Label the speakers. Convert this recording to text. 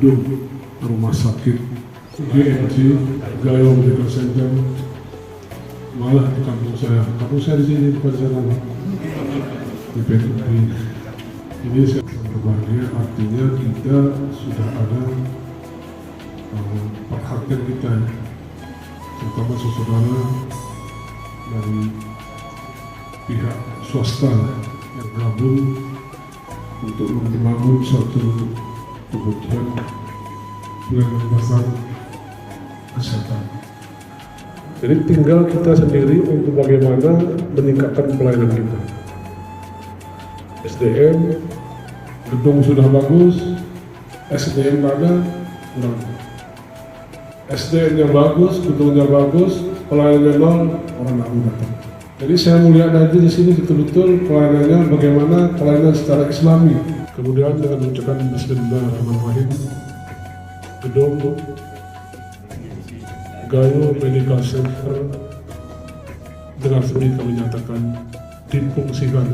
Speaker 1: gedung rumah sakit GMC Gayo Medical Center, malah di kampung saya di sini bukan sana di PTP. Ini saya berbahagia, artinya kita sudah ada perhatian kita, terutama saudara dari pihak swasta yang gabung untuk membangun suatu kebutuhan pelayanan dasar kesehatan. Jadi tinggal kita sendiri untuk bagaimana meningkatkan pelayanan kita. SDM, gedung sudah bagus, SDM ada, kurang. SDM yang bagus, gedungnya bagus, pelayanannya nol, orang nggak mau datang. Jadi saya melihat nanti di sini betul-betul pelayanannya bagaimana pelayanan secara Islami. Kemudian dengan ucapan Bismillahirrahmanirrahim, gedung Gayo Medical Center dengan resmi kami nyatakan difungsikan.